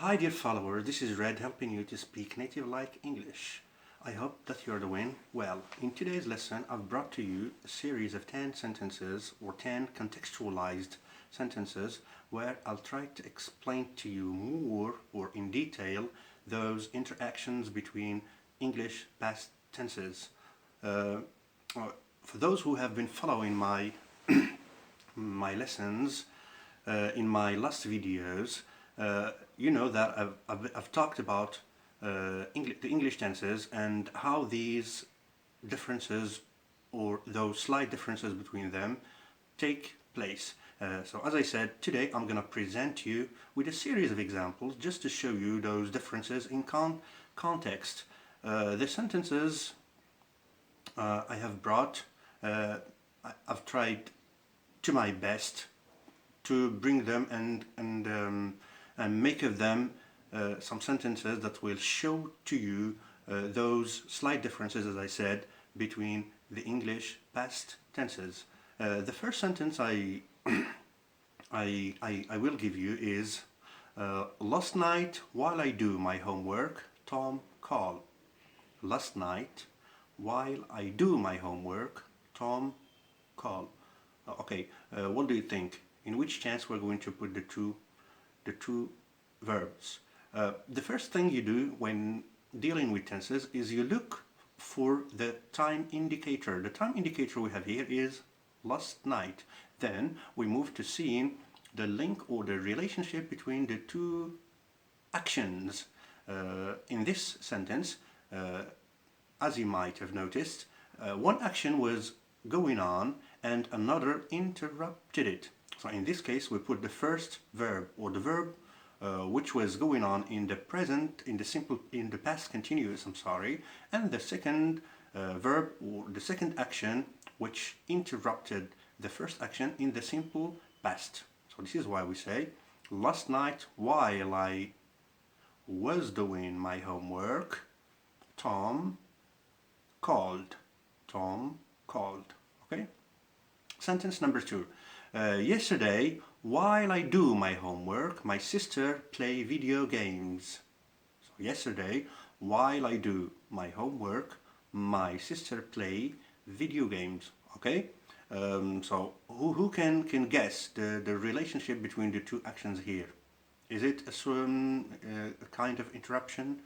Hi dear follower, this is Red helping you to speak native-like English. I hope that you're doing well. In today's lesson, I've brought to you a series of 10 sentences or 10 contextualized sentences where I'll try to explain to you more or in detail those interactions between English past tenses. For those who have been following my lessons in my last videos, you know that I've talked about the English tenses and how these differences or those slight differences between them take place. So as I said, today I'm going to present you with a series of examples just to show you those differences in context. The sentences I have brought, I've tried to my best to bring them and make of them some sentences that will show to you those slight differences, as I said, between the English past tenses. The first sentence I will give you is last night while I do my homework, Tom called. Last night while I do my homework, Tom called. Okay, what do you think? In which tense we're going to put the two verbs? The first thing you do when dealing with tenses is you look for the time indicator. The time indicator we have here is last night. Then we move to seeing the link or the relationship between the two actions. In this sentence, as you might have noticed, one action was going on and another interrupted it. So in this case we put the first verb or the verb which was going on in the present, in the past continuous, and the second verb or the second action which interrupted the first action in the simple past. So this is why we say last night while I was doing my homework, Tom called. Tom called. Okay? Sentence number 2. Yesterday, while I do my homework, my sister play video games. So yesterday, while I do my homework, my sister play video games. Okay? So who can guess the relationship between the two actions here? Is it a kind of interruption?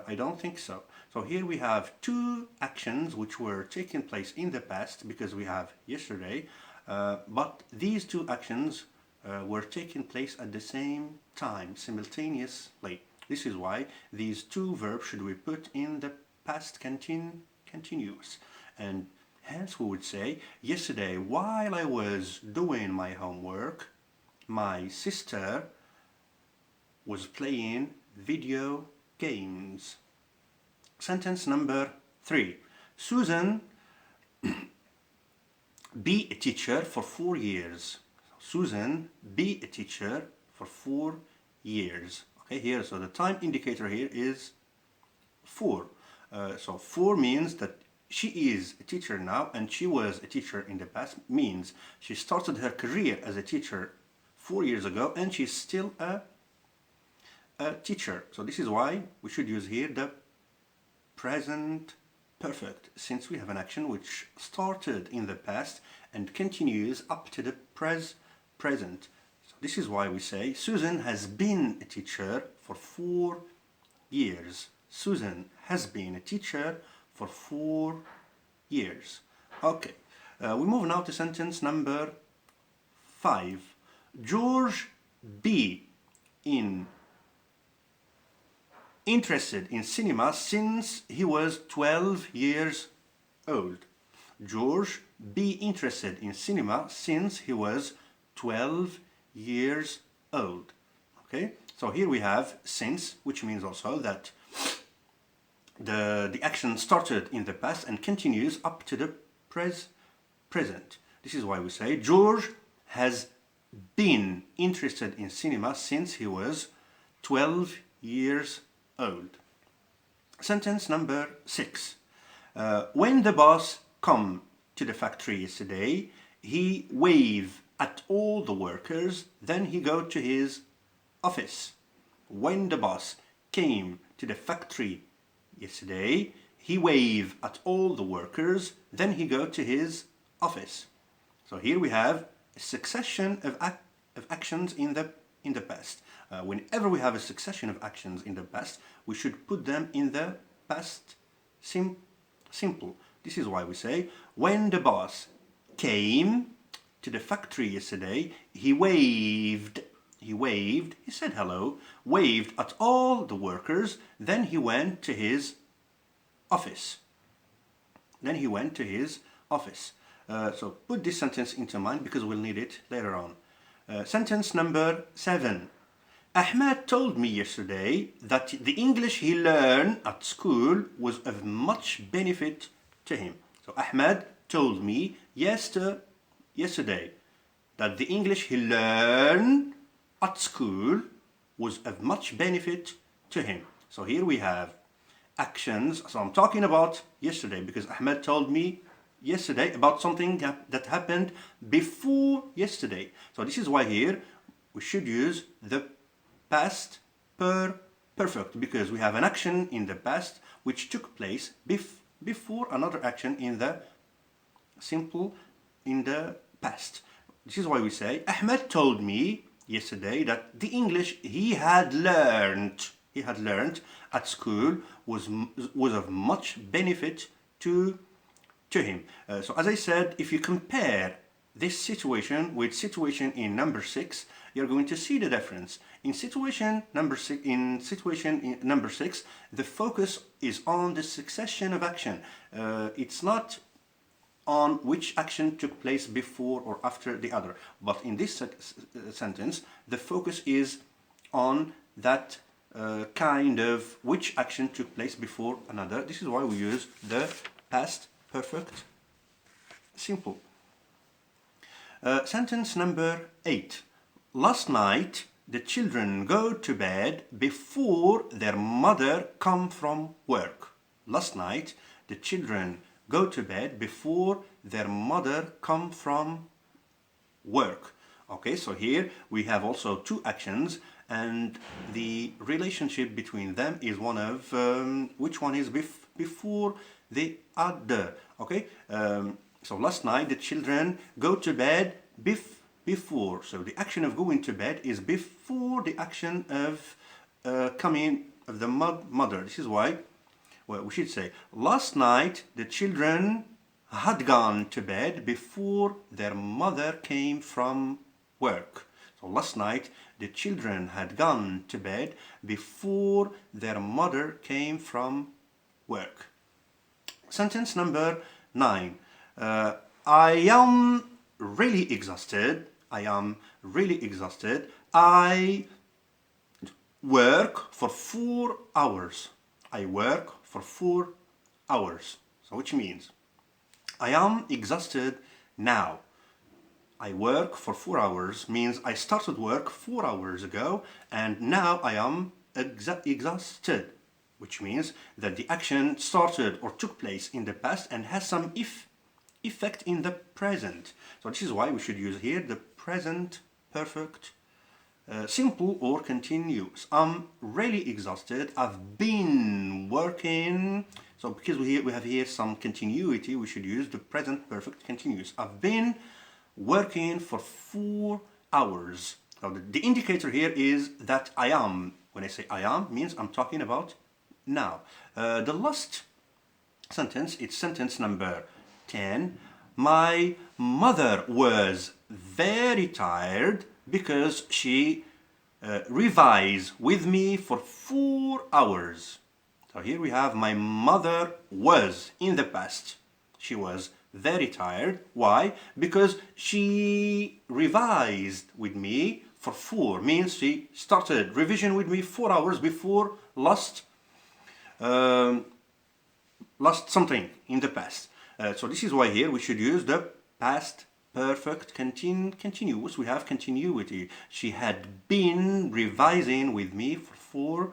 I don't think so. So here we have two actions which were taking place in the past because we have yesterday, but these two actions were taking place at the same time, simultaneously. This is why these two verbs should be put in the past continuous. And hence we would say, yesterday while I was doing my homework, my sister was playing video games. Sentence number 3. Susan be a teacher for 4 years. Susan be a teacher for 4 years. Okay, here, so the time indicator here is 4. So 4 means that she is a teacher now and she was a teacher in the past, means she started her career as a teacher 4 years ago and she's still a teacher. So this is why we should use here the present perfect, since we have an action which started in the past and continues up to the present. So this is why we say Susan has been a teacher for 4 years. Susan has been a teacher for 4 years. Okay, we move now to sentence number 5. George be interested in cinema since he was 12 years old. George be interested in cinema since he was 12 years old. Okay, so here we have since, which means also that the action started in the past and continues up to the present. This is why we say George has been interested in cinema since he was 12 years old. Sentence number 6. When the boss come to the factory yesterday, he wave at all the workers, then he go to his office. when the boss came to the factory yesterday, he waved at all the workers, then he go to his office. So here we have a succession of actions in the past. Whenever we have a succession of actions in the past, we should put them in the past simple. This is why we say, when the boss came to the factory yesterday, he waved, he said hello, waved at all the workers, then he went to his office. So put this sentence into mind because we'll need it later on. Sentence number 7. Ahmed told me yesterday that the English he learned at school was of much benefit to him. So Ahmed told me yesterday that the English he learned at school was of much benefit to him. So here we have actions. So I'm talking about yesterday because Ahmed told me yesterday about something that happened before yesterday. So this is why here we should use the past perfect, because we have an action in the past which took place before another action in the past. This is why we say Ahmed told me yesterday that the English he had learned at school was of much benefit to him. So as I said, if you compare this situation with situation in number 6, you're going to see the difference. In situation number 6, the focus is on the succession of action. It's not on which action took place before or after the other. But in this sentence, the focus is on that kind of which action took place before another. This is why we use the past perfect simple. Sentence number 8. Last night, the children go to bed before their mother come from work. Last night, the children go to bed before their mother come from work. Okay, so here we have also two actions, and the relationship between them is one of which one is before the other. Okay, so last night the children go to bed before. So the action of going to bed is before the action of coming of the mother. This is why, well, we should say last night the children had gone to bed before their mother came from work. So last night the children had gone to bed before their mother came from work. Sentence number 9. I am really exhausted. I work for 4 hours. I work for 4 hours. So which means I am exhausted now. I work for 4 hours means I started work 4 hours ago and now I am exhausted, which means that the action started or took place in the past and has some effect in the present. So this is why we should use here the present perfect simple or continuous. I'm really exhausted. I've been working. So because we have here some continuity, we should use the present perfect continuous. I've been working for 4 hours. So the indicator here is that I am. When I say I am, means I'm talking about now. The last sentence, it's sentence number 10. My mother was very tired because she revised with me for 4 hours. So here we have my mother was in the past. She was very tired. Why? Because she revised with me for 4, means she started revision with me 4 hours before last something in the past. So this is why here we should use the past perfect continuous. We have continuity. She had been revising with me for 4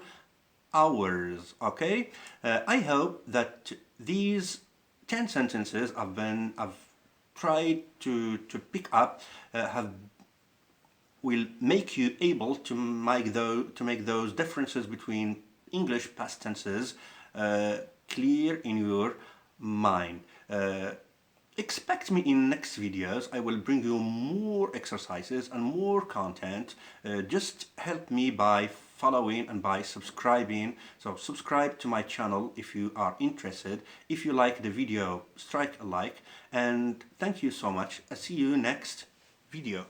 hours. Okay, I hope that these 10 sentences I've tried to pick up have will make you able to make those differences between English past tenses clear in your mind. Expect me in next videos. I will bring you more exercises and more content. Just help me by following and by subscribing. So subscribe to my channel if you are interested. If you like the video, strike a like, and thank you so much. I'll see you next video.